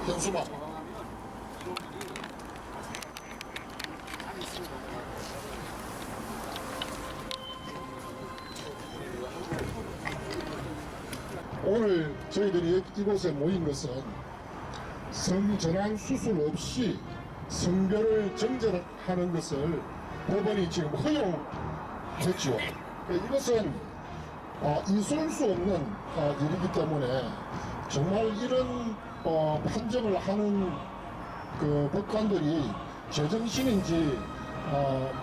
현수막. 오늘 저희들이 이곳에 모인 것은 성전환 수술 없이 성별을 정정하는 것을 법원이 지금 허용했죠. 이것은 있을 수 없는 일이기 때문에 정말 이런 판정을 하는 그 법관들이 제정신인지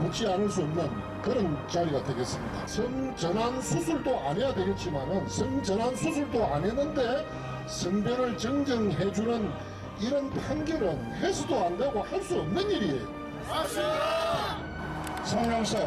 묻지 않을 수 없는 그런 자리가 되겠습니다. 성전환 수술도 안 해야 되겠지만은 성전환 수술도 안 했는데 성별을 정정해주는 이런 판결은 해서도 안 되고 할 수 없는 일이에요. 맞습니다. 성명서,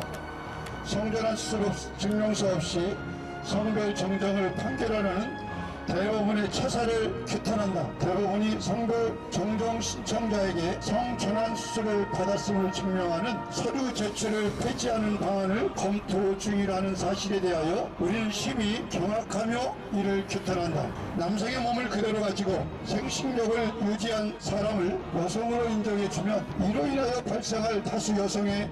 성전환 수술 증명서 없이 성별 정정을 판결하는 대법원의 처사를 규탄한다. 대법원이 성별 정정 신청자에게 성전환 수술을 받았음을 증명하는 서류 제출을 폐지하는 방안을 검토 중이라는 사실에 대하여 우리는 심히 경악하며 이를 규탄한다. 남성의 몸을 그대로 가지고 생식력을 유지한 사람을 여성으로 인정해주면 이로 인하여 발생할 다수 여성의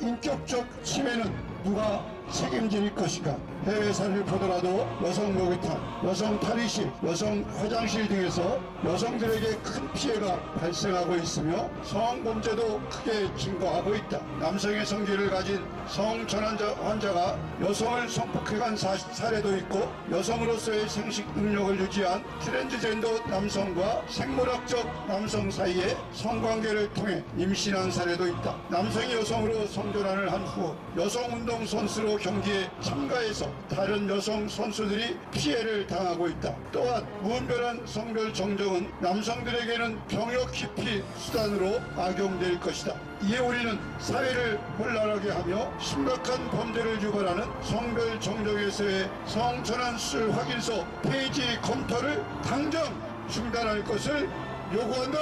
인격적 침해는 누가 책임질 것인가? 해외 사례를 보더라도 여성 목욕탕, 여성 탈의실, 여성 화장실 등에서 여성들에게 큰 피해가 발생하고 있으며 성범죄도 크게 증가하고 있다. 남성의 성기를 가진 성전환 환자가 여성을 성폭행한 사례도 있고 여성으로서의 생식 능력을 유지한 트랜스젠더 남성과 생물학적 남성 사이에 성관계를 통해 임신한 사례도 있다. 남성이 여성으로 성전환을 한 후 여성운동 선수로 경기에 참가해서 다른 여성 선수들이 피해를 당하고 있다. 또한 무분별한 성별 정정은 남성들에게는 병역 기피 수단으로 악용될 것이다. 이에 우리는 사회를 혼란하게 하며 심각한 범죄를 유발하는 성별 정정에서의 성전환 수술 확인서 폐지 검토를 당장 중단할 것을 요구한다.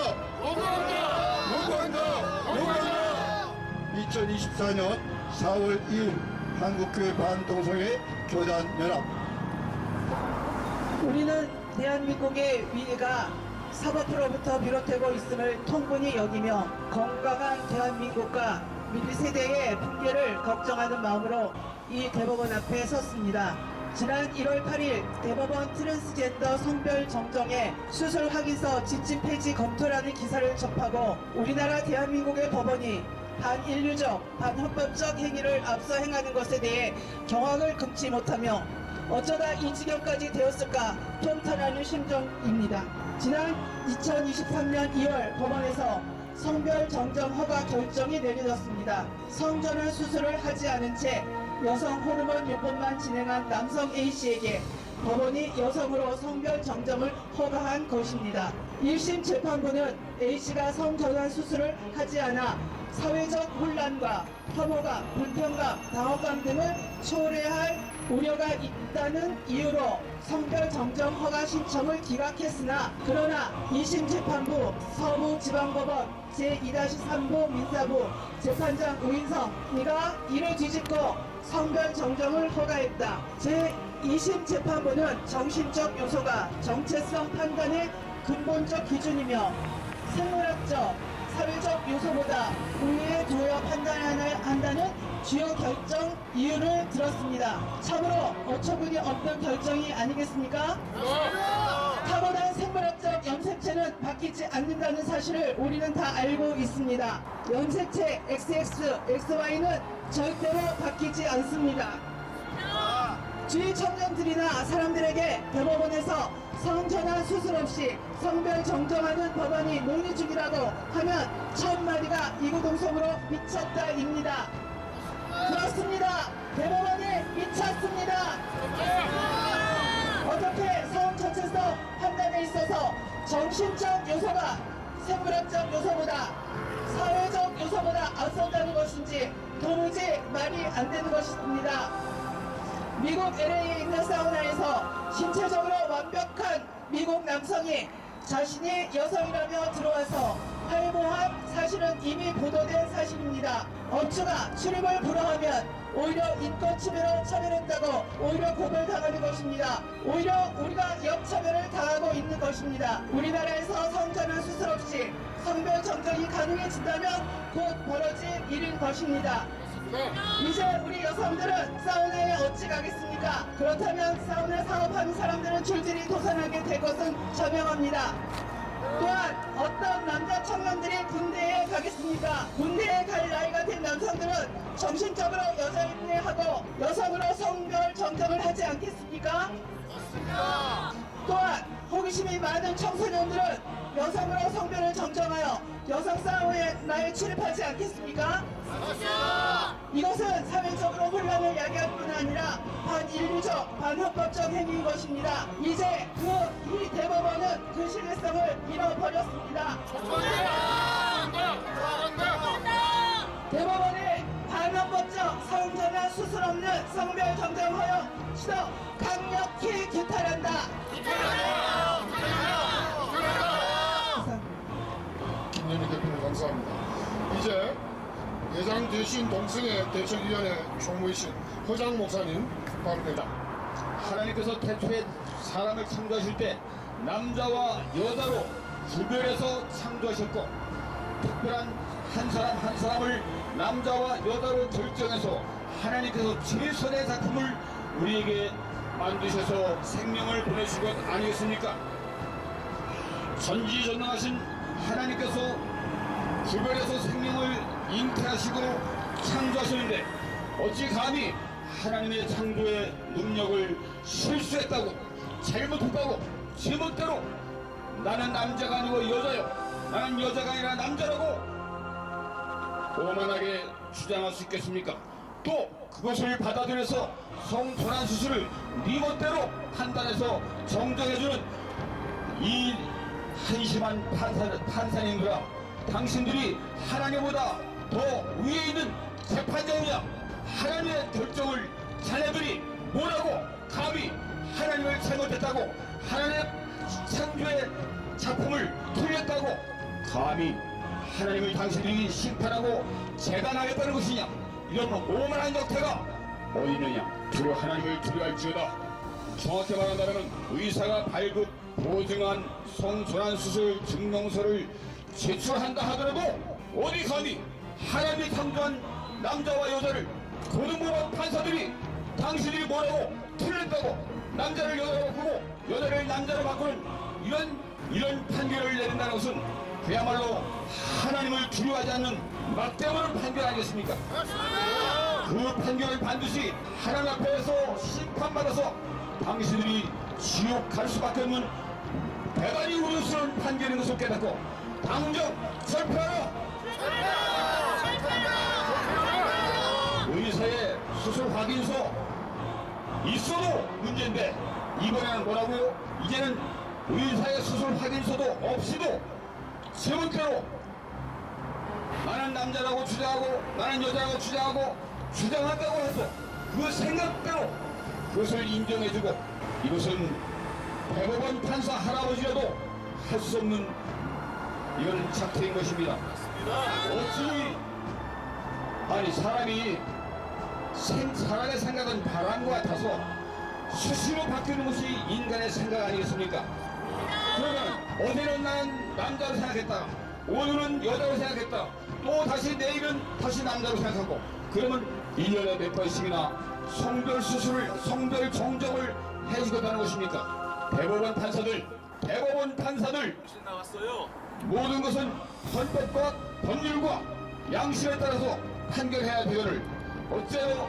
2024년 4월 2일 한국교회 반동성애 교단연합. 우리는 대한민국의 위기가 사법부로부터 비롯되고 있음을 통분히 여기며 건강한 대한민국과 미래 세대의 붕괴를 걱정하는 마음으로 이 대법원 앞에 섰습니다. 지난 1월 8일 대법원 트랜스젠더 성별 정정의 수술 확인서 지침 폐지 검토라는 기사를 접하고 우리나라 대한민국의 법원이 반인류적, 반헌법적 행위를 앞서 행하는 것에 대해 경악을 금치 못하며 어쩌다 이 지경까지 되었을까 통탄하는 심정입니다. 지난 2023년 2월 법원에서 성별 정정 허가 결정이 내려졌습니다. 성전환 수술을 하지 않은 채 여성 호르몬 요법만 진행한 남성 A씨에게 법원이 여성으로 성별 정정을 허가한 것입니다. 1심 재판부는 A씨가 성전환 수술을 하지 않아 사회적 혼란과 혐오감, 불평감, 방어감 등을 초래할 우려가 있다는 이유로 성별 정정 허가 신청을 기각했으나 그러나 2심 재판부 서부지방법원 제2-3부 민사부 재판장 우인성이가 이를 뒤집고 성별 정정을 허가했다. 제2심 재판부는 정신적 요소가 정체성 판단의 근본적 기준이며 생물학적 사회적 요소보다 우위에 두어 판단해야 한다는 주요 결정 이유를 들었습니다. 참으로 어처구니 없는 결정이 아니겠습니까? 타고난 생물학적 염색체는 바뀌지 않는다는 사실을 우리는 다 알고 있습니다. 염색체 XX, XY는 절대로 바뀌지 않습니다. 주위 청년들이나 사람들에게 대법원에서 성전환 수술 없이 성별 정정하는 법안이 논의 중이라고 하면 첫마디가 이구동성으로 미쳤다입니다. 그렇습니다. 대법원이 미쳤습니다. 어떻게 성 전체성 판단에 있어서 정신적 요소가 생물학적 요소보다 사회적 요소보다 앞선다는 것인지 도무지 말이 안 되는 것입니다. 미국 LA에 있는 사우나에서 신체적으로 완벽한 미국 남성이 자신이 여성이라며 들어와서 활보한 사실은 이미 보도된 사실입니다. 업주가 출입을 불허하면 오히려 인권 침해로 차별했다고 오히려 고발당하는 것입니다. 오히려 우리가 역차별을 당하고 있는 것입니다. 우리나라에서 성전환 수술 없이 성별 정정이 가능해진다면 곧 벌어질 일인 것입니다. 이제 우리 여성들은 사우나에 어찌 가겠습니까? 그렇다면 사우나 사업하는 사람들은 줄줄이 도산하게 될 것은 자명합니다. 또한 어떤 남자 청년들이 군대에 가겠습니까? 군대에 갈 나이가 된 남성들은 정신적으로 여자인을 하고 여성으로 성별 정정을 하지 않겠습니까? 또한 호기심이 많은 청소년들은 여성으로 성별을 정정하여 여성 사우나에 출입하지 않겠습니까? 이것은 사회적으로 혼란을 야기할 뿐 아니라 반인류적, 반헌법적 행위인 것입니다. 이제 이 대법원은 그 신뢰성을 잃어버렸습니다. 대법원의 반헌법적 성전환 수술 없는 성별 정정 허용 시도 강력히 규탄한다. 김현희 대표님 감사합니다. 이제 예장 대신 동성애 대책위원회 총무이신 허장 목사님 발언입니다. 하나님께서 태초에 사람을 창조하실 때 남자와 여자로 구별해서 창조하셨고 특별한 한 사람 한 사람을 남자와 여자로 결정해서 하나님께서 최선의 작품을 우리에게 만드셔서 생명을 보내신 것 아니겠습니까? 전지전능하신 하나님께서 구별해서 생명을 잉태하시고 창조하시는데 어찌 감히 하나님의 창조의 능력을 실수했다고 잘못했다고 지멋대로 나는 남자가 아니고 여자요 나는 여자가 아니라 남자라고 오만하게 주장할 수 있겠습니까? 또 그것을 받아들여서 성전환 수술을 네 멋대로 판단해서 정정해주는 이 한심한 판사님들아, 당신들이 하나님보다 더 위에 있는 재판장이냐? 하나님의 결정을 자네들이 뭐라고 감히 하나님을 잘못했다고 하나님의 창조의 작품을 틀렸다고 감히 하나님을 당신들이 심판하고 재단하겠다는 것이냐? 이런 오만한 덕태가 어디 있느냐? 두려 하나님을 두려워할지어다. 정확히 말한다면 의사가 발급 보증한 성전환 수술 증명서를 제출한다 하더라도 어디 감히 하나님이 창조한 남자와 여자를 고등법원 판사들이 당신들이 뭐라고 틀렸다고 남자를 여자로 바꾸고 여자를 남자로 바꾸는 이런 판결을 내린다는 것은 그야말로 하나님을 두려워하지 않는 막대하는 판결 아니겠습니까? 그 판결을 반드시 하나님 앞에서 심판받아서 당신들이 지옥 갈 수밖에 없는 대단히 우려스러운 판결인 것을 깨닫고 당장 철폐하라! 의사의 수술 확인서 있어도 문제인데 이번에는 뭐라고요? 이제는 의사의 수술 확인서도 없이도 제멋대로 나는 남자라고 주장하고 나는 여자라고 주장하고 주장한다고 해서 그 생각대로 그것을 인정해주고 이것은 대법원 판사 할아버지라도 할 수 없는 이건 작태인 것입니다. 어찌 아니 사람의 생각은 바람과 같아서 수시로 바뀌는 것이 인간의 생각 아니겠습니까? 그러면 어제는 나는 남자로 생각했다. 오늘은 여자로 생각했다. 또 다시 내일은 다시 남자로 생각하고 그러면 1년에 몇 번씩이나 성별 수술을 성별 정정을 해주겠다는 것입니까? 대법원 판사들 모든 것은 헌법과 법률과 양심에 따라서 판결해야 되거늘 어째요?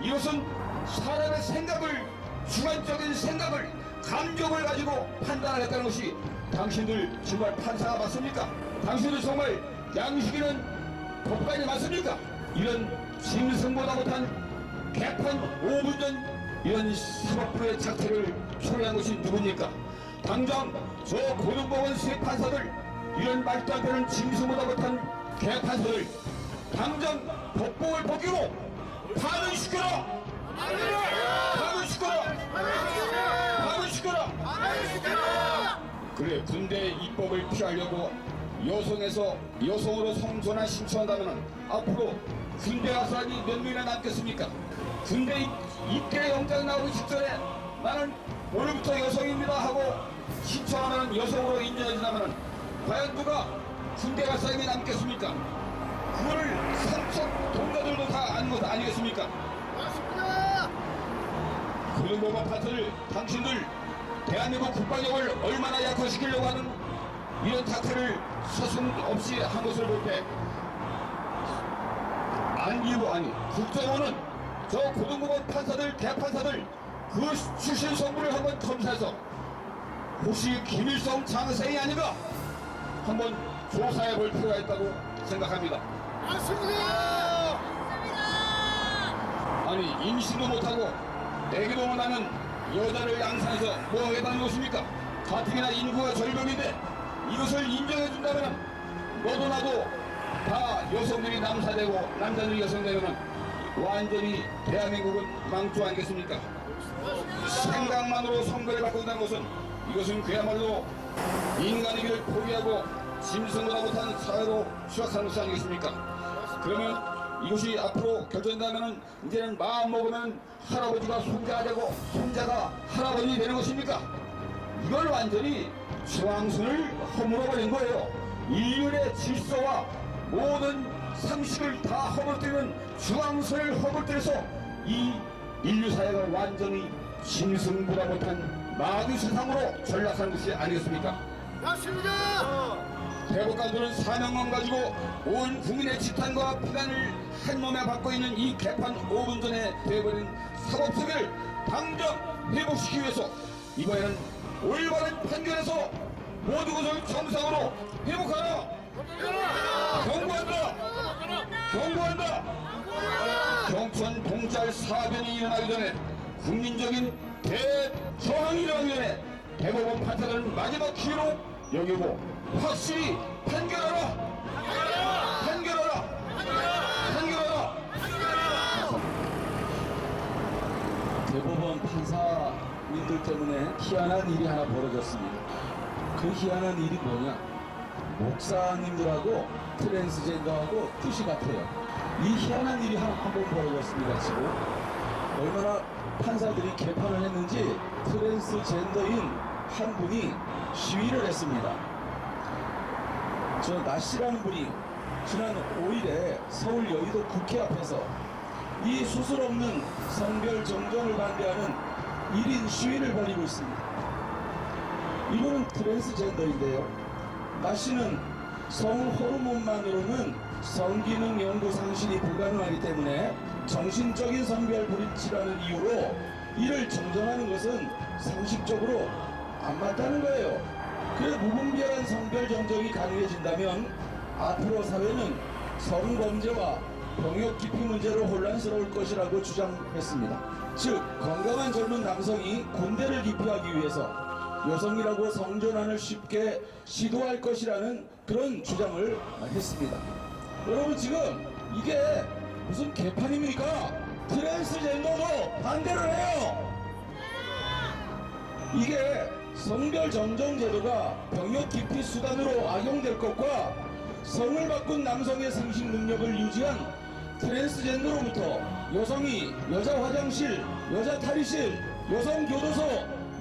이것은 사람의 생각을 주관적인 생각을 감정을 가지고 판단하겠다는 것이 당신들 정말 판사가 맞습니까? 당신들 정말 양식 있는 법관이 맞습니까? 이런 짐승보다 못한 개판 5분 전 이런 사법부의 작태를 초래한 것이 누굽니까? 당장 저 고등법원 수의 판사들 이런 말도 안 되는 짐승보다 못한 개판사들 당장 법복을 벗기고 파면시켜라! 파면시켜라! 파면시켜라! 그래 군대 입법을 피하려고 여성으로 성전환 신청한다면 앞으로 군대 갈 사람이 몇 명이나 남겠습니까? 군대 입대 영장 나오기 직전에 나는 오늘부터 여성입니다 하고 신청하면 여성으로 인정해준다면 과연 누가 군대 갈 사람이 남겠습니까? 그거를 삼척 동가들도 다 아는 것 아니겠습니까? 고등법원 파트를 당신들 대한민국 국방력을 얼마나 약화시키려고 하는 이런 탁태를 서슴없이 한 것을 볼 때 안기고 아니 국정원은 저 고등법원 판사들 대판사들 그 출신 성분을 한번 검사해서 혹시 김일성 장생이 아닌가 한번 조사해 볼 필요가 있다고 생각합니다. 아니 임신도 못하고 애기도 못하는 여자를 양산해서 뭐 해당하는 것입니까? 가뜩이나 인구가 절벽인데 이것을 인정해준다면 너도 나도 다 여성들이 남사되고 남자들이 여성되면 완전히 대한민국은 망조 아니겠습니까? 생각만으로 선거를 바꾼다는 것은 이것은 그야말로 인간의 길을 포기하고 짐승보다 못한 사회로 추락하는 것이 아니겠습니까? 그러면 이것이 앞으로 결정된다면 이제는 마음 먹으면 할아버지가 손자가 되고 손자가 할아버지 되는 것입니까? 이걸 완전히 중앙선을 허물어버린 거예요. 인류의 질서와 모든 상식을 다 허물뜨리는 중앙선을 허물뜨려서 이 인류 사회가 완전히 짐승보다 못한 마귀 세상으로 전락하는 것이 아니겠습니까? 맞습니다. 대법관들은 사명만 가지고 온 국민의 지탄과 피난을 한 몸에 받고 있는 이 개판 5분 전에 되어버린 사법세계를 당장 회복시키기 위해서 이번에는 올바른 판결에서 모든 것을 정상으로 회복하라! 경고한다! 경고한다! 경천 동짤 사변이 일어나기 전에 국민적인 대저항이 일어나기 전에 대법원 판사들은 마지막 기회로 여기고 확실히 판결하라! 판결하라! 판결하라! 대법원 판사님들 때문에 희한한 일이 하나 벌어졌습니다. 그 희한한 일이 뭐냐? 목사님들하고 트랜스젠더하고 뜻이 같아요. 이 희한한 일이 한 번 벌어졌습니다. 지금 얼마나 판사들이 개판을 했는지 트랜스젠더인 한 분이 시위를 했습니다. 저 나씨라는 분이 지난 5일에 서울 여의도 국회 앞에서 이 수술 없는 성별 정정을 반대하는 1인 시위를 벌이고 있습니다. 이분은 트랜스젠더인데요. 나씨는 성호르몬만으로는 성기능 연구 상실이 불가능하기 때문에 정신적인 성별 불일치라는 이유로 이를 정정하는 것은 상식적으로 안 맞다는 거예요. 그래 무분별한 성별 정정이 가능해진다면 앞으로 사회는 성범죄와 병역 기피 문제로 혼란스러울 것이라고 주장했습니다. 즉 건강한 젊은 남성이 군대를 기피하기 위해서 여성이라고 성전환을 쉽게 시도할 것이라는 그런 주장을 했습니다. 여러분 지금 이게 무슨 개판입니까? 트랜스젠더도 반대를 해요. 이게 성별 정정 제도가 병역 기피 수단으로 악용될 것과 성을 바꾼 남성의 생식 능력을 유지한 트랜스젠더로부터 여성이 여자 화장실, 여자 탈의실, 여성 교도소,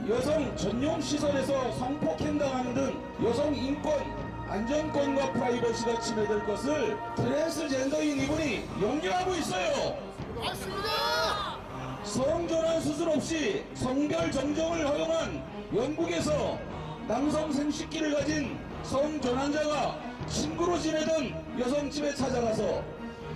여성 전용 시설에서 성폭행당하는 등 여성 인권, 안전권과 프라이버시가 침해될 것을 트랜스젠더인 이분이 염려하고 있어요. 맞습니다. 성전환 수술 없이 성별 정정을 허용한 영국에서 남성 생식기를 가진 성전환자가 친구로 지내던 여성집에 찾아가서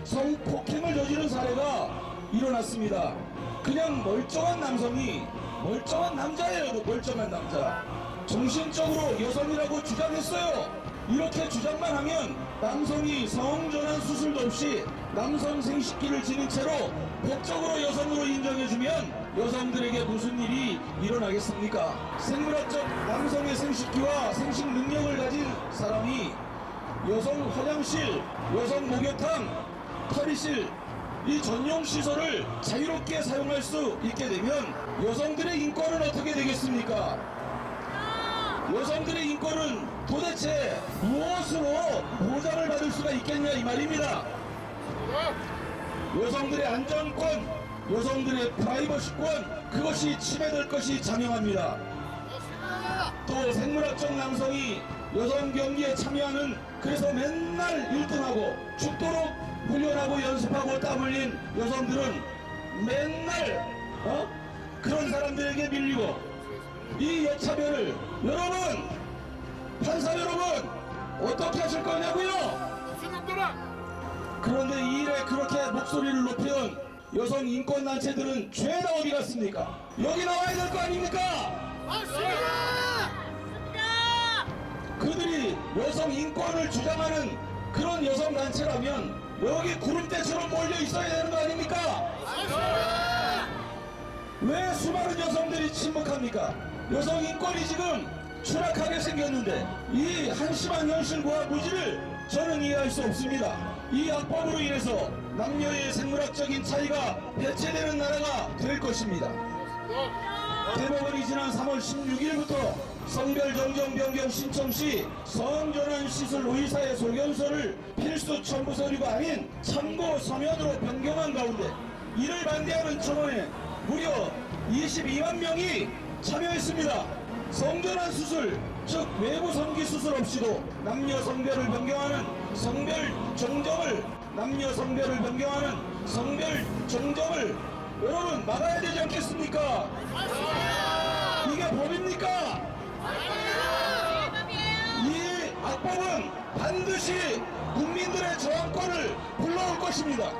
성폭행을 저지른 사례가 일어났습니다. 그냥 멀쩡한 남성이 멀쩡한 남자예요. 멀쩡한 남자. 정신적으로 여성이라고 주장했어요. 이렇게 주장만 하면 남성이 성전환 수술도 없이 남성 생식기를 지닌 채로 법적으로 여성으로 인정해주면 여성들에게 무슨 일이 일어나겠습니까? 생물학적 남성의 생식기와 생식 능력을 가진 사람이 여성 화장실, 여성 목욕탕, 탈의실 이 전용 시설을 자유롭게 사용할 수 있게 되면 여성들의 인권은 어떻게 되겠습니까? 여성들의 인권은 도대체 무엇으로 보장을 받을 수가 있겠냐 이 말입니다. 여성들의 안전권, 여성들의 프라이버시권, 그것이 침해될 것이 자명합니다. 또 생물학적 남성이 여성 경기에 참여하는, 그래서 맨날 1등하고 죽도록 훈련하고 연습하고 땀 흘린 여성들은 맨날 그런 사람들에게 밀리고, 이 여차별을 여러분, 판사 여러분 어떻게 하실 거냐고요? 그런데 이 일에 그렇게 목소리를 높이는 여성 인권단체들은 죄다 어디 갔습니까? 여기 나와야 될 거 아닙니까? 그들이 여성 인권을 주장하는 그런 여성 단체라면 여기 구름대처럼 몰려 있어야 되는 거 아닙니까? 왜 수많은 여성들이 침묵합니까? 여성 인권이 지금 추락하게 생겼는데 이 한심한 현실과 무지를 저는 이해할 수 없습니다. 이 악법으로 인해서 남녀의 생물학적인 차이가 배제되는 나라가 될 것입니다. 대법원이 지난 3월 16일부터 성별 정정 변경 신청 시 성전환 시술 의사의 소견서를 필수 첨부 서류가 아닌 참고 서면으로 변경한 가운데 이를 반대하는 청원에 무려 22만 명이 참여했습니다. 성전환 수술, 즉 외부 성기 수술 없이도 남녀 성별을 변경하는 성별 정정을, 남녀 성별을 변경하는 성별 정정을 여러분 막아야 되지 않겠습니까? 이게 법입니까? 이 악법은 반드시 국민들의 저항권을 불러올 것입니다.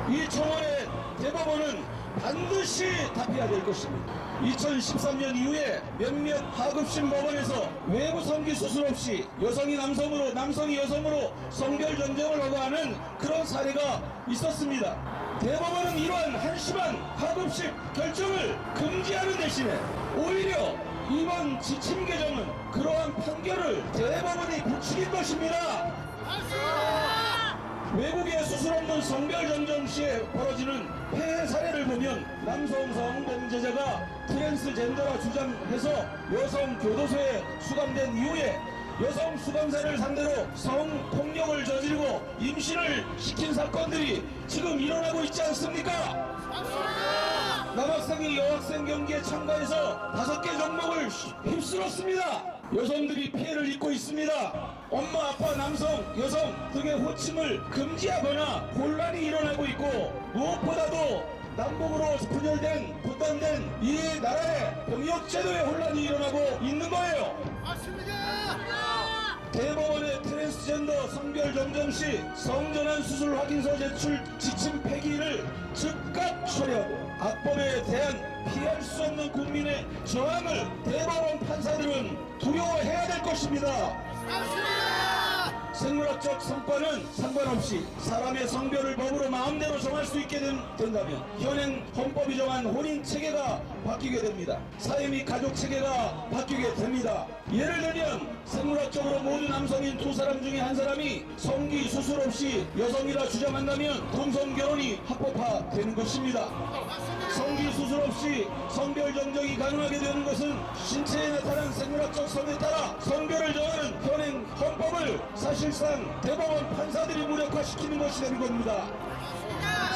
이 청원의 대법원은 반드시 답해야 될 것입니다. 2013년 이후에 몇몇 하급심 법원에서 외부 성기 수술 없이 여성이 남성으로, 남성이 여성으로 성별 정정을 허가하는 그런 사례가 있었습니다. 대법원은 이러한 한심한 하급심 결정을 금지하는 대신에 오히려 이번 지침 개정은 그러한 판결을 대법원이 부추긴 것입니다. 외국의 수술 없는 성별 정정 시에 벌어지는 폐해 사례를 보면 남성 성범죄자가 트랜스젠더라 주장해서 여성 교도소에 수감된 이후에 여성 수감자를 상대로 성폭력을 저지르고 임신을 시킨 사건들이 지금 일어나고 있지 않습니까? 남학생이 여학생 경기에 참가해서 5개 종목을 휩쓸었습니다. 여성들이 피해를 입고 있습니다. 엄마, 아빠, 남성, 여성 등의 호칭을 금지하거나 혼란이 일어나고 있고, 무엇보다도 남북으로 분열된, 분단된 이 나라의 병역제도의 혼란이 일어나고 있는 거예요. 대법원의 트랜스젠더 성별 정정 시 성전환 수술 확인서 제출 지침 폐기를 즉각 처리하고 악법에 대한 피할 수 없는 국민의 저항을 대법원 판사들은 두려워해야 될 것입니다. 생물학적 성과는 상관없이 사람의 성별을 법으로 마음대로 정할 수 있게 된다면 현행 헌법이 정한 혼인 체계가 바뀌게 됩니다. 사회 및 가족 체계가 바뀌게 됩니다. 예를 들면 생물학적으로 모두 남성인 두 사람 중에 한 사람이 성기 수술 없이 여성이라 주장한다면 동성결혼이 합법화되는 것입니다. 성기 수술 없이 성별 정정이 가능하게 되는 것은 신체에 나타난 생물학적 성에 따라 성별을 정하는 현행 헌법을 사실상 대법원 판사들이 무력화시키는 것이 되는 겁니다.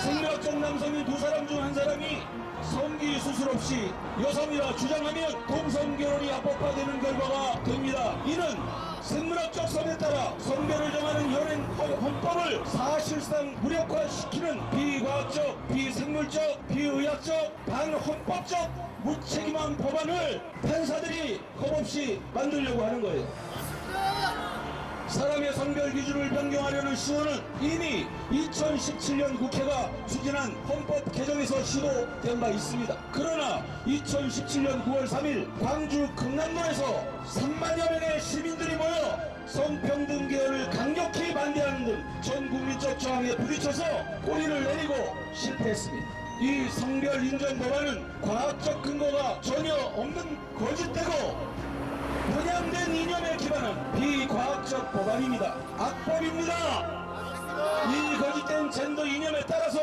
생물학적 남성인 두 사람 중 한 사람이 성기 수술 없이 여성이라 주장하면 동성결혼이 합법화되는 결과가 됩니다. 이는 생물학적 성에 따라 성별을 정하는 현행 헌법을 사실상 무력화시키는 비과학적, 비생물적, 비의학적, 반헌법적 무책임한 법안을 판사들이 겁없이 만들려고 하는 거예요. 사람의 성별 기준을 변경하려는 시도는 이미 2017년 국회가 추진한 헌법 개정에서 시도된 바 있습니다. 그러나 2017년 9월 3일 광주 극남로에서 3만여 명의 시민들이 모여 성평등 개헌을 강력히 반대하는 등 전 국민적 저항에 부딪혀서 꼬리를 내리고 실패했습니다. 이 성별 인정 법안은 과학적 근거가 전혀 없는 거짓되고 편향된 이념에 기반한 비과학적 법안입니다. 악법입니다. 이 거짓된 젠더 이념에 따라서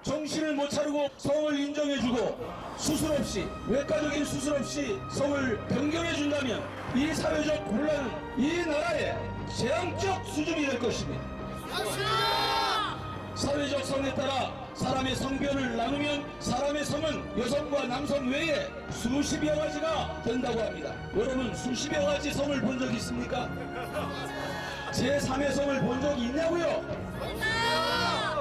정신을 못 차리고 성을 인정해주고 수술 없이 외과적인 수술 없이 성을 변경해준다면 이 사회적 혼란은 이 나라의 재앙적 수준이 될 것입니다. 맞습니다. 사회적 성에 따라 사람의 성별을 나누면 사람의 성은 여성과 남성 외에 수십여 가지가 된다고 합니다. 여러분 수십여 가지 성을 본 적 있습니까? 제3의 성을 본 적이 있냐고요?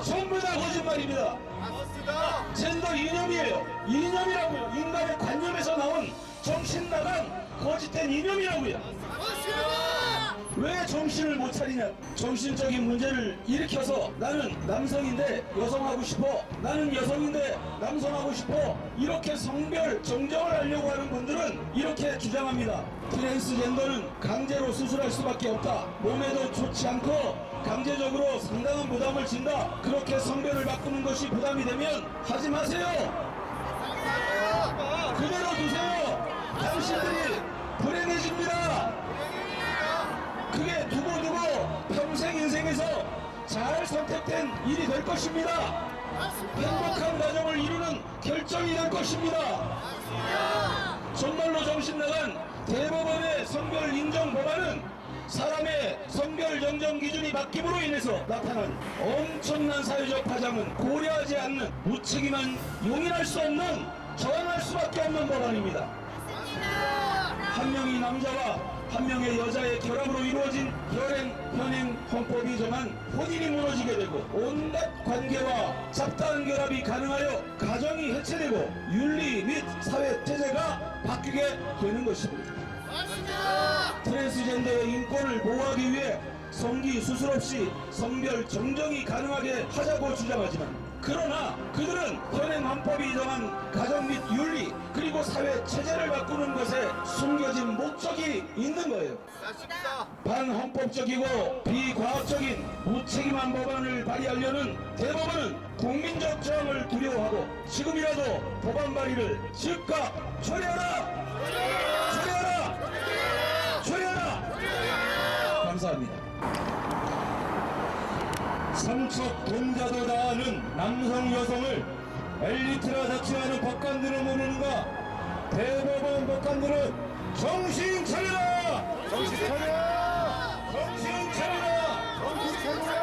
전부 다 거짓말입니다. 맞습니다. 젠더 이념이에요. 이념이라고요. 인간의 관념에서 나온 정신 나간 거짓된 이념이라고요. 맞습니다. 왜 정신을 못 차리냐? 정신적인 문제를 일으켜서 나는 남성인데 여성하고 싶어, 나는 여성인데 남성하고 싶어, 이렇게 성별 정정을 하려고 하는 분들은 이렇게 주장합니다. 트랜스젠더는 강제로 수술할 수밖에 없다. 몸에도 좋지 않고 강제적으로 상당한 부담을 진다. 그렇게 성별을 바꾸는 것이 부담이 되면 하지 마세요. 그대로 두세요. 당신들이 불행해집니다. 그게 두고두고 평생 인생에서 잘 선택된 일이 될 것입니다. 행복한 가정을 이루는 결정이 될 것입니다. 정말로 정신나간 대법원의 성별 인정 법안은 사람의 성별 정정 기준이 바뀜으로 인해서 나타난 엄청난 사회적 파장은 고려하지 않는 무책임한 용인할 수 없는 저항할 수밖에 없는 법안입니다. 한 명의 남자와 한 명의 여자의 결합으로 이루어진 현행 헌법이 정한 혼인이 무너지게 되고 온갖 관계와 잡다한 결합이 가능하여 가정이 해체되고 윤리 및 사회 체제가 바뀌게 되는 것입니다. 맞습니다. 트랜스젠더의 인권을 보호하기 위해 성기 수술 없이 성별 정정이 가능하게 하자고 주장하지만 그러나 그들은 현행 헌법이 정한 가정 및 윤리 그리고 사회 체제를 바꾸는 것에 숨겨진 목적이 있는 거예요. 맞습니다. 반헌법적이고 비과학적인 무책임한 법안을 발의하려는 대법원은 국민적 저항을 두려워하고 지금이라도 법안 발의를 즉각 처리하라! 처리하라! 처리하라! 감사합니다. 삼척 동자도 다하는 남성 여성을 엘리트라 자칭하는 법관들은 모르는가? 대법원 법관들은 정신 차려라! 정신 차려. 정신 차려라! 정신 차려.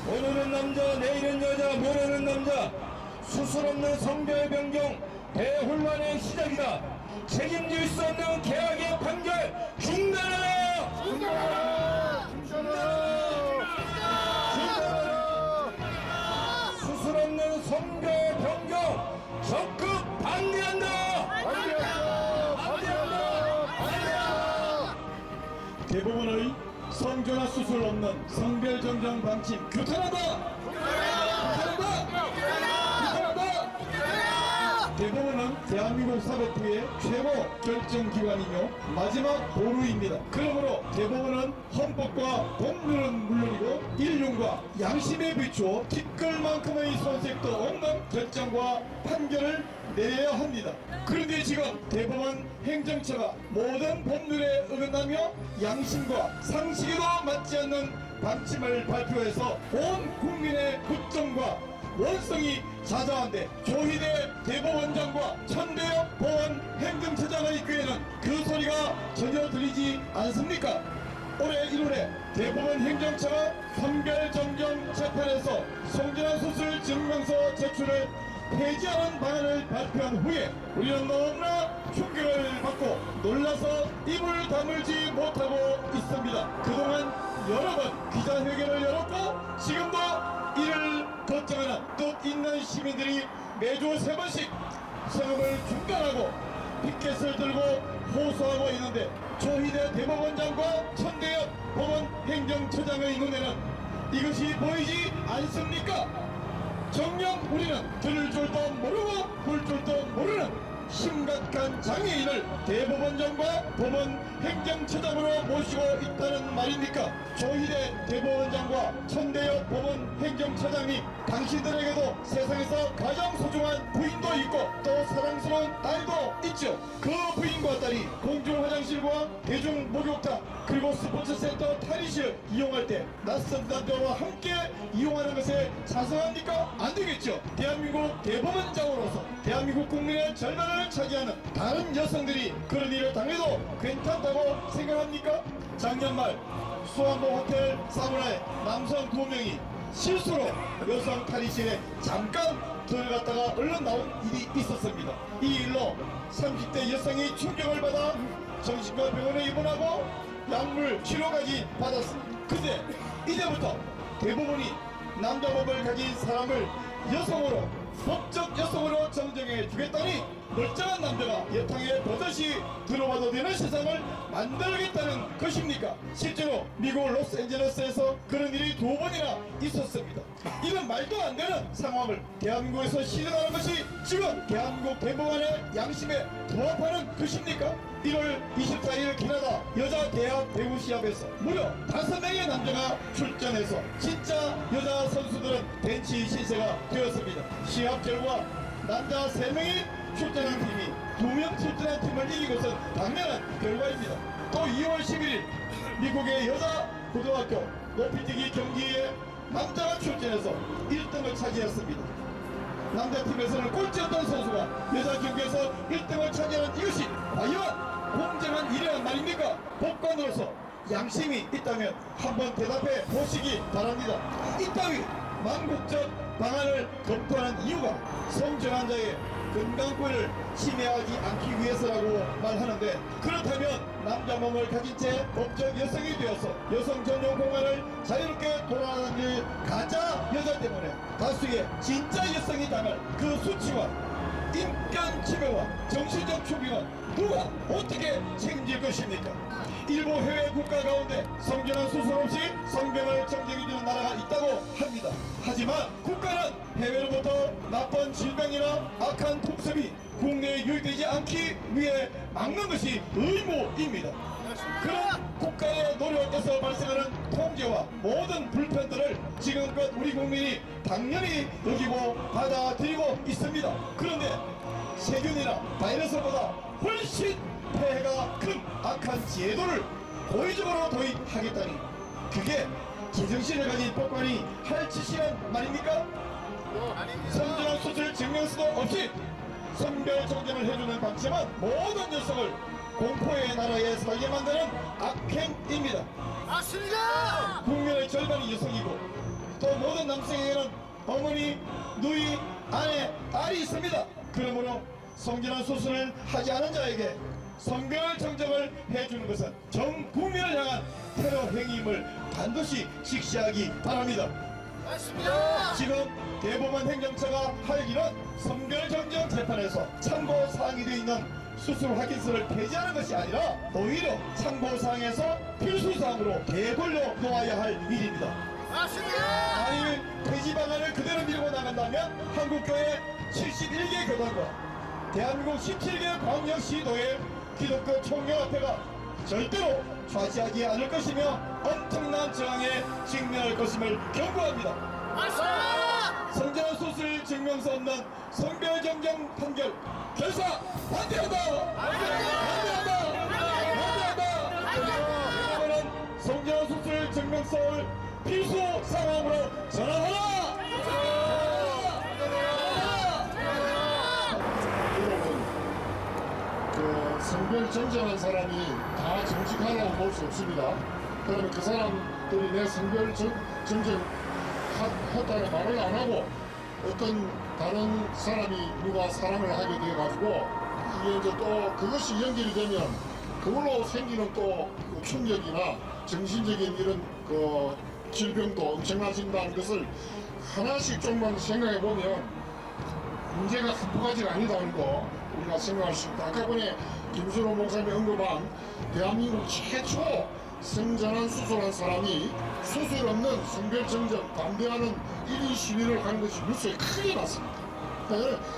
오늘은 남자, 내일은 여자, 모레는 남자. 수술 없는 성별 변경 대혼란의 시작이다. 책임질 수 없는 계약의 판결 중단하라! 중단하라. 수술 없는 성별 변경 적극 반대한다! 대법원의 성전환 수술 없는 성별 정정 방침 규탄하다! 규탄하다! 규탄하다! 대법원은 대한민국 사법부의 최고 결정기관이며 마지막 보루입니다. 그러므로 대법원은 헌법과 법률은 물론이고 인륜과 양심에 비추어 티끌만큼의 손색도 없는 결정과 판결을 내려야 합니다. 그런데 지금 대법원 행정처가 모든 법률에 어긋나며 양심과 상식에도 맞지 않는 방침을 발표해서 온 국민의 걱정과 원성이 자자한데 조희대 대법원장과 천대엽 보원 행정처장의 귀에는 그 소리가 전혀 들리지 않습니까? 올해 1월에 대법원 행정처가 성별정정 재판에서 성전환 수술 증명서 제출을 폐지하는 방안을 발표한 후에 우리는 너무나 충격을 받고 놀라서 입을 다물지 못하고 있습니다. 그동안 여러 번 기자회견을 열었고 지금도 이를 걱정하는 뜻 있는 시민들이 매주 3번씩 생업을 중단하고 피켓을 들고 호소하고 있는데 조희대 대법원장과 천대엽 법원 행정처장의 눈에는 이것이 보이지 않습니까? 정녕 우리는 들을 줄도 모르고 볼 줄도 모르는 심각한 장애인을 대법원장과 법원 행정처장으로 모시고 있다는 말입니까? 조희대 대법원장과 천대엽 법원 행정처장님, 당신들에게도 세상에서 가장 소중한 부인도 있고 또 사랑스러운 딸도 있죠. 그 부인과 딸이 공중 화장실과 대중 목욕탕 그리고 스포츠센터 탈의실 이용할 때 낯선 남자와 함께 이용하는 것에 찬성합니까? 안 되겠죠. 대한민국 대법원장으로서 대한민국 국민의 절반을 차지하는 다른 여성들이 그런 일을 당해도 괜찮다고 생각합니까? 작년 말 수원도 호텔 사우나에 남성 2명이 실수로 여성 탈의실에 잠깐 들어갔다가 얼른 나온 일이 있었습니다. 이 일로 30대 여성이 충격을 받아 정신과 병원에 입원하고 약물 치료까지 받았습니다. 근데 이제부터 대부분이 남자 몸을 가진 사람을 여성으로 법적 여성으로 정정해 주겠다니 멀쩡한 남자가 여탕에 버젓이 들어와도 되는 세상을 만들겠다는 것입니까? 실제로 미국 로스앤젤레스에서 그런 일이 2번이나 있었습니다. 이런 말도 안 되는 상황을 대한민국에서 실현하는 것이 지금 대한민국 대법원의 양심에 부합하는 것입니까? 1월 24일 캐나다 여자 대학 배구 시합에서 무려 5명의 남자가 출전해서 진짜 여자 선수들은 벤치 신세가 되었습니다. 시합 결과 남자 3명이 출전한 팀이 2명 출전한 팀을 이긴 것은 당연한 결과입니다. 또 2월 11일 미국의 여자 고등학교 높이뛰기 경기에 남자가 출전해서 1등을 차지했습니다. 남자팀에서는 꼴찌였던 선수가 여자 경기에서 1등을 차지하는 이것이 과연 공정한 일이란 말입니까? 법관으로서 양심이 있다면 한번 대답해 보시기 바랍니다. 이따위 망국적 방안을 검토하는 이유가 성전환자의 건강권을 침해하지 않기 위해서라고 말하는데, 그렇다면 남자 몸을 가진 채 법적 여성이 되어서 여성 전용 공간을 자유롭게 돌아다닐 가짜 여자 때문에 다수의 진짜 여성이 당할 그 수치와 인권 침해와 정신적 초기는 누가 어떻게 책임질 것입니까? 일부 해외 국가 가운데 성전환 수술 없이 성병을 정정해주는 나라가 있다고 합니다. 하지만 국가는 해외로부터 나쁜 질병이나 악한 폭습이 국내에 유입되지 않기 위해 막는 것이 의무입니다. 그런 국가의 노력에서 발생하는 통제와 모든 불편들을 지금껏 우리 국민이 당연히 여기고 받아들이고 있습니다. 그런데 세균이나 바이러스보다 훨씬 폐해가 큰 악한 제도를 고의적으로 도입하겠다니, 그게 제정신을 가진 법관이 할 짓이란 말입니까? 성전환 수술 증명서도 없이 성별 정정을 해주는 방침은 모든 여성을 공포의 나라에 살게 만드는 악행입니다. 맞습니다. 국민의 절반이 여성이고 또 모든 남성에게는 어머니, 누이, 아내, 딸이 있습니다. 그러므로 성전환 수술을 하지 않은 자에게 성별 정정을 해주는 것은 전 국민을 향한 테러 행위임을 반드시 직시하기 바랍니다. 맞습니다. 지금 대법원 행정처가 할 일은 성별 정정 재판에서 참고 사항이 되어 있는 수술 확인서를 폐지하는 것이 아니라 오히려 참고 사항에서 필수 사항으로 대걸로 놓아야 할 일입니다. 맞습니다. 만일 폐지 방안을 그대로 밀고 나간다면 한국교회 71개 교단과 대한민국 17개 광역시도의 기독교 총연합회가 절대로 좌지하지 않을 것이며 엄청난 저항에 직면할 것임을 경고합니다. 맞습니다. 성전환 수술 증명서 없는 성별 정정 판결 결사 반대한다! 반대한다! 여러분은 성전환 수술 증명서를 필수 상황으로 전환하라! 여러분, 그 성별 정정한 사람이 다 정직하라고 볼 수 없습니다. 그러면 그 사람들이 내 성별 정정 했다는 말을 안 하고 어떤 다른 사람이 누가 사랑을 하게 돼가지고 이게 이제 또 그것이 연결이 되면 그걸로 생기는 또 그 충격이나 정신적인 이런 그 질병도 엄청나진다는 것을 하나씩 좀만 생각해 보면 문제가 한두 가지가 아니다는 거 우리가 생각할 수 있다. 아까 전에 김순호 목사님이 언급한 대한민국 최초 성전환 수술한 사람이 수술 없는 성별 정정 반대하는 1인 시위를 하는 것이 뉴스에 크게 났습니다.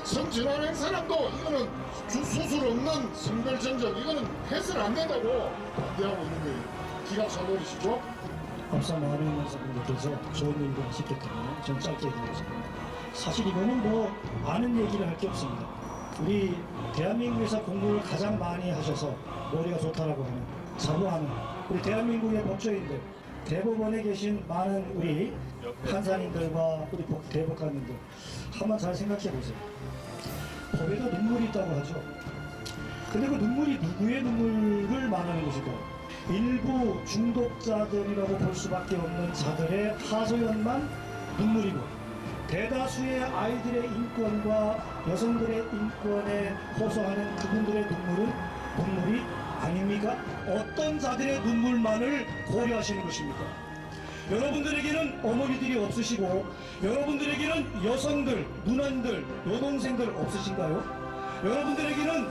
성전환한 사람도 이거는 수술 없는 성별 정정 이거는 해서는 안 된다고 반대하고 있는 거예요. 기가 차버리시죠? 앞서 많은 원사분들께서 좋은 얘기를 하셨기 때문에 전 짧게 얘기하겠습니다. 사실 이거는 뭐 많은 얘기를 할 게 없습니다. 우리 대한민국에서 공부를 가장 많이 하셔서 머리가 좋다라고 하는 자부하는 우리 대한민국의 법조인들, 대법원에 계신 많은 우리 판사님들과 우리 대법관님들 한번 잘 생각해 보세요. 법에도 눈물이 있다고 하죠. 근데 그 눈물이 누구의 눈물을 말하는 것일까요? 일부 중독자들이라고 볼 수밖에 없는 자들의 하소연만 눈물이고, 대다수의 아이들의 인권과 여성들의 인권에 호소하는 그분들의 눈물은 눈물이 아닙니까? 어떤 자들의 눈물만을 고려하시는 것입니까? 여러분들에게는 어머니들이 없으시고, 여러분들에게는 여성들, 누난들, 여동생들 없으신가요? 여러분들에게는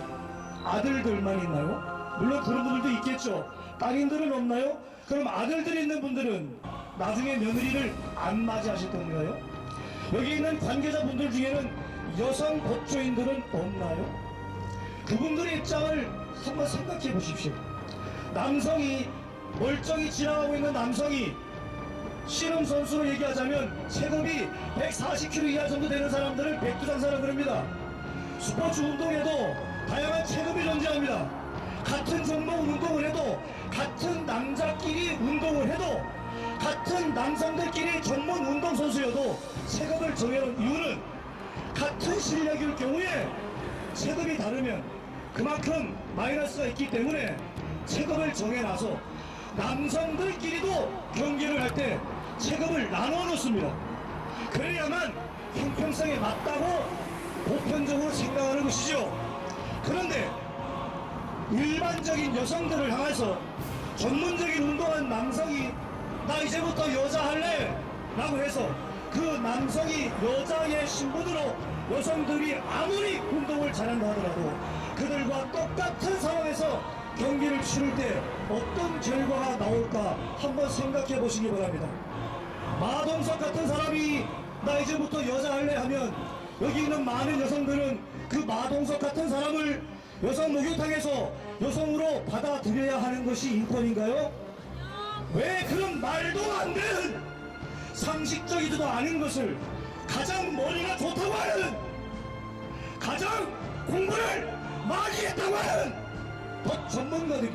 아들들만 있나요? 물론 그런 분들도 있겠죠. 따님들은 없나요? 그럼 아들들이 있는 분들은 나중에 며느리를 안 맞이하실 건가요? 여기 있는 관계자분들 중에는 여성 법조인들은 없나요? 그분들의 입장을 한번 생각해 보십시오. 남성이, 멀쩡히 지나가고 있는 남성이, 씨름 선수로 얘기하자면 체급이 140kg 이하 정도 되는 사람들을 백두장사라 그럽니다. 스포츠 운동에도 다양한 체급이 존재합니다. 같은 종목 운동을 해도, 같은 남자끼리 운동을 해도, 같은 남성들끼리 전문 운동선수여도 체급을 정해놓은 이유는 같은 실력일 경우에 체급이 다르면 그만큼 마이너스가 있기 때문에 체급을 정해놔서 남성들끼리도 경기를 할 때 체급을 나눠 놓습니다. 그래야만 형평성에 맞다고 보편적으로 생각하는 것이죠. 그런데 일반적인 여성들을 향해서 전문적인 운동한 남성이 나 이제부터 여자 할래 라고 해서 그 남성이 여자의 신분으로 여성들이 아무리 운동을 잘한다 하더라도 그들과 똑같은 상황에서 경기를 치를 때 어떤 결과가 나올까 한번 생각해 보시기 바랍니다. 마동석 같은 사람이 나 이제부터 여자 할래 하면 여기 있는 많은 여성들은 그 마동석 같은 사람을 여성 목욕탕에서 여성으로 받아들여야 하는 것이 인권인가요? 왜 그런 말도 안 되는 상식적이지도 않은 것을 가장 머리가 좋다고 하는, 가장 공부를 많이 했다고 하는 법 전문가들이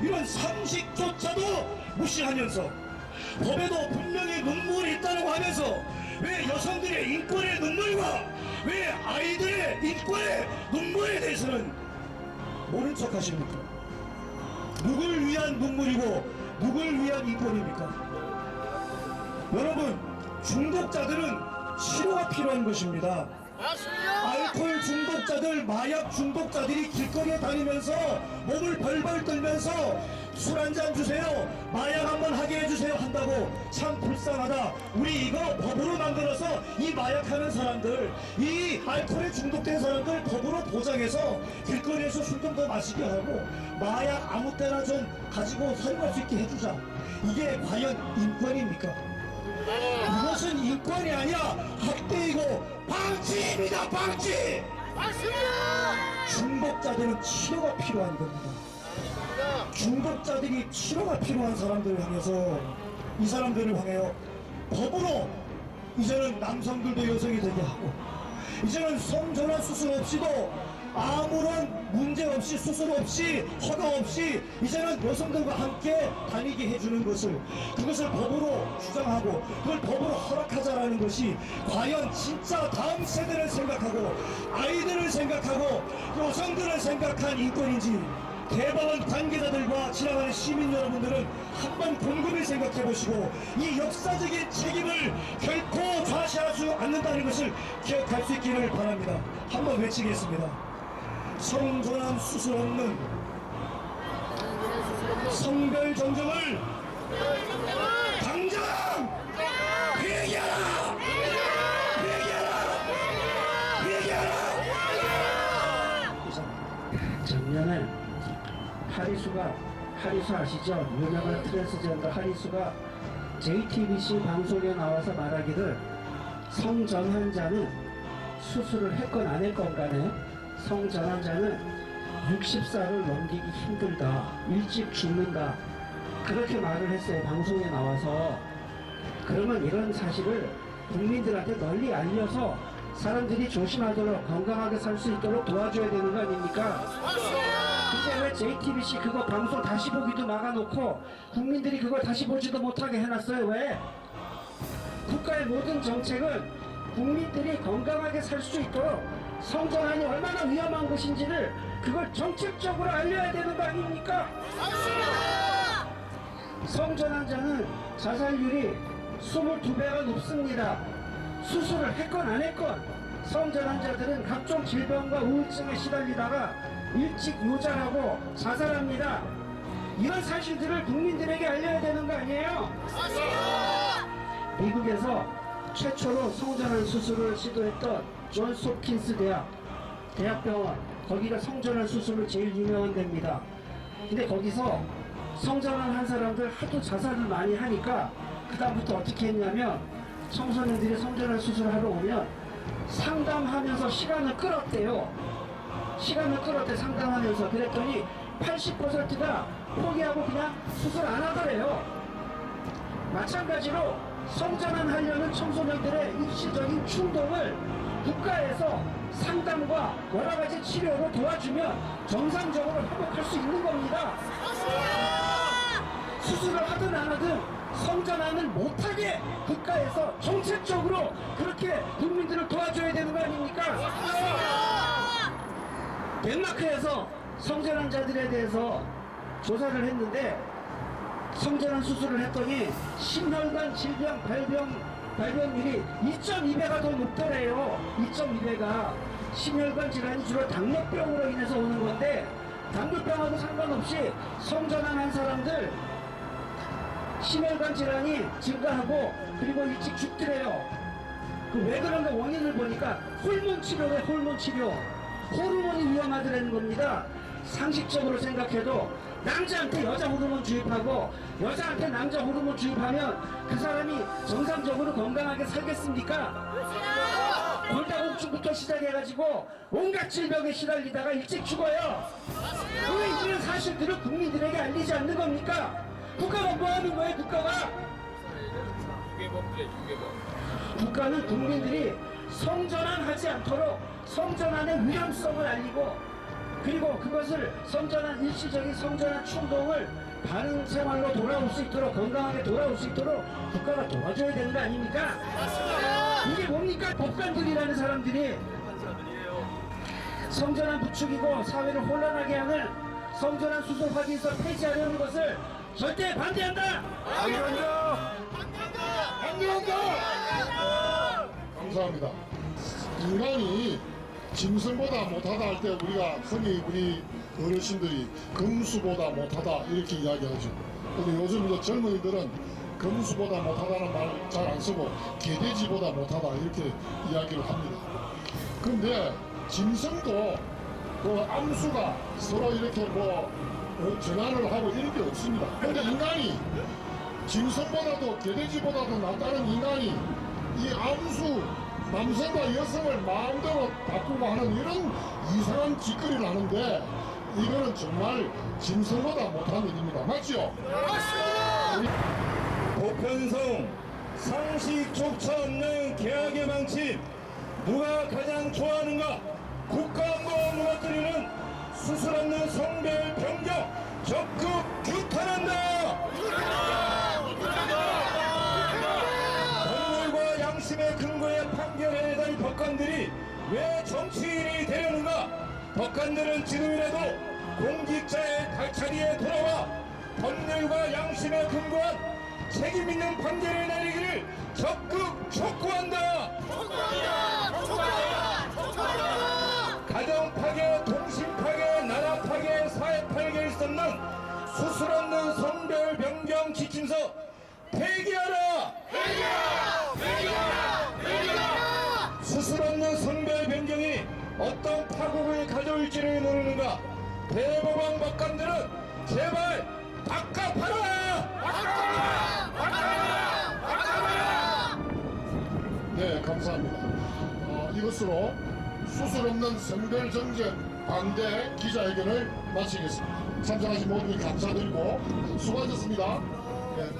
이런 상식조차도 무시하면서 법에도 분명히 눈물이 있다고 하면서 왜 여성들의 인권의 눈물과 왜 아이들의 인권의 눈물에 대해서는 모른 척 하십니까? 누굴 위한 눈물이고 누굴 위한 인권입니까? 여러분, 중독자들은 치료가 필요한 것입니다. 맞습니다. 알코올 중독자들, 마약 중독자들이 길거리에 다니면서 몸을 벌벌 떨면서 술 한잔 주세요, 마약 한번 하게 해주세요 한다고 참 불쌍하다. 우리 이거 법으로 만들어서 이 마약하는 사람들, 이 알코올에 중독된 사람들 법으로 보장해서 길거리에서 술 좀 더 마시게 하고 마약 아무 때나 좀 가지고 사용할 수 있게 해주자. 이게 과연 인권입니까? 이것은 인권이 아니라 학대이고 방치입니다. 방치! 맞습니다. 중독자들은 치료가 필요한 겁니다. 중독자들이 치료가 필요한 사람들을 향해서, 이 사람들을 향하여 법으로 이제는 남성들도 여성이 되게 하고, 이제는 성전환 수술 없이도 아무런 문제 없이, 수술 없이, 허가 없이 이제는 여성들과 함께 다니게 해주는 것을, 그것을 법으로 주장하고 그걸 법으로 허락하자라는 것이 과연 진짜 다음 세대를 생각하고 아이들을 생각하고 여성들을 생각한 인권인지 대법원 관계자들과 지나가는 시민 여러분들은 한번 곰곰이 생각해 보시고 이 역사적인 책임을 결코 좌시할 수 않는다는 것을 기억할 수 있기를 바랍니다. 한번 외치겠습니다. 성전환 수술 없는 성별 정정을 당장 폐기하라! 작년에 하리수 아시죠? 유명한 트랜스젠더 하리수가 JTBC 방송에 나와서 말하기를 성전환자는 수술을 했건 안 했건 간에 성전환자는 60살을 넘기기 힘들다, 일찍 죽는다, 그렇게 말을 했어요. 방송에 나와서. 그러면 이런 사실을 국민들한테 널리 알려서 사람들이 조심하도록 건강하게 살 수 있도록 도와줘야 되는 거 아닙니까? 맞습니다. 근데 왜 JTBC 그거 방송 다시 보기도 막아놓고 국민들이 그걸 다시 보지도 못하게 해놨어요? 왜? 국가의 모든 정책은 국민들이 건강하게 살 수 있도록 성전환이 얼마나 위험한 것인지를 그걸 정책적으로 알려야 되는 거 아닙니까? 성전환자는 자살률이 22배가 높습니다. 수술을 했건 안 했건 성전환자들은 각종 질병과 우울증에 시달리다가 일찍 요절하고 자살합니다. 이런 사실들을 국민들에게 알려야 되는 거 아니에요? 미국에서 최초로 성전환 수술을 시도했던 존스 홉킨스 대학병원, 거기가 성전환 수술로 제일 유명한 데입니다. 근데 거기서 성전환 한 사람들 하도 자살을 많이 하니까 그 다음부터 어떻게 했냐면 청소년들이 성전환 수술을 하러 오면 상담하면서 시간을 끌었대요. 시간을 끌었대, 상담하면서. 그랬더니 80%가 포기하고 그냥 수술 안 하더래요. 마찬가지로 성전환 하려는 청소년들의 일시적인 충동을 국가에서 상담과 여러 가지 치료로 도와주면 정상적으로 회복할 수 있는 겁니다. 수술을 하든 안 하든 성전환을 못하게 국가에서 정책적으로 그렇게 국민들을 도와줘야 되는 거 아닙니까? 덴마크에서 성전환자들에 대해서 조사를 했는데 성전환 수술을 했더니 심혈관 질병 발병률이 2.2배가 더 높더래요. 2.2배가. 심혈관 질환이 주로 당뇨병으로 인해서 오는 건데 당뇨병하고 상관없이 성전환한 사람들 심혈관 질환이 증가하고 그리고 일찍 죽더래요. 그 왜 그런가 원인을 보니까 호르몬 치료래, 호르몬 치료. 호르몬이 위험하더라는 겁니다. 상식적으로 생각해도 남자한테 여자 호르몬 주입하고 여자한테 남자 호르몬 주입하면 그 사람이 정상적으로 건강하게 살겠습니까? 골다공증부터 시작해가지고 온갖 질병에 시달리다가 일찍 죽어요. 왜 이런 사실들을 국민들에게 알리지 않는 겁니까? 국가가 뭐 하는 거예요, 국가가? 국가는 국민들이 성전환하지 않도록 성전환의 위험성을 알리고 그리고 그것을 성전환 일시적인 성전환 충동을 바른 생활로 돌아올 수 있도록 건강하게 돌아올 수 있도록 국가가 도와줘야 되는 거 아닙니까? 이게 뭡니까? 법관들이라는 사람들이 성전환 부추기고 사회를 혼란하게 하는 성전환 수술 확인서 폐지하려는 것을 절대 반대한다! 감사합니다. 인간이 짐승보다 못하다 할 때 우리가 흔히 우리 어르신들이 금수보다 못하다 이렇게 이야기하죠. 근데 요즘 이제 젊은이들은 금수보다 못하다는 말 잘 안 쓰고 개돼지보다 못하다 이렇게 이야기를 합니다. 근데 짐승도 그 암수가 서로 이렇게 전환을 하고 이런 게 없습니다. 근데 인간이 짐승보다도 개돼지보다도 낫다는 인간이 이 암수 남성과 여성을 마음대로 바꾸고 하는 이런 이상한 짓거리를 하는데 이거는 정말 짐승보다 못한 일입니다. 맞죠? 보편성, 상식조차 없는 계약의 망침, 누가 가장 좋아하는가? 국가안보 무너뜨리는 수술 없는 성별 변경 적극 규탄한다! 법률과 양심의 근거에 판결해야 될 법관들이 왜 정치인이 되려는가? 법관들은 지금이라도 공직자의 갈차리에 돌아와 법률과 양심에 근거한 책임 있는 판결을 내리기를 적극 촉구한다! 가정 파괴, 동심 파괴, 나라 파괴, 사회 파괴를 쏟는 수술 없는 성별 변경 지침서 폐기하라! 수술 없는 성별 변경이 어떤 파국을 가져올지를 모르는가? 대법원 법관들은 제발 바꿔봐라! 네, 감사합니다. 이것으로 수술 없는 성별 정책 반대 기자회견을 마치겠습니다. 참석하신 모두에 감사드리고 수고하셨습니다. 네.